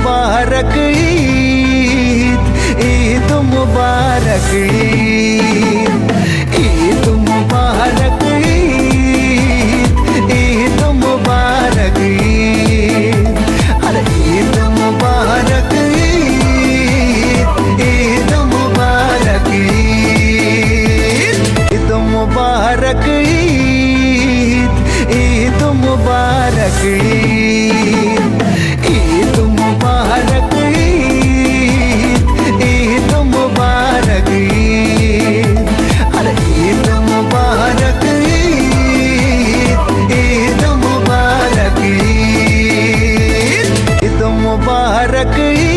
मुबारक ईद, ईद मुबारक ईद, ईद मुबारक ईद, ईद मुबारक ईद, अरे ईद मुबारक ईद, ईद मुबारक ईद, ईद मुबारक ईद, ईद मुबारक ईद, ईद मुबारक ईद, ईद मुबारक ईद, अरे ईद मुबारक ईद, ईद मुबारक ईद, ईद मुबारक ईद।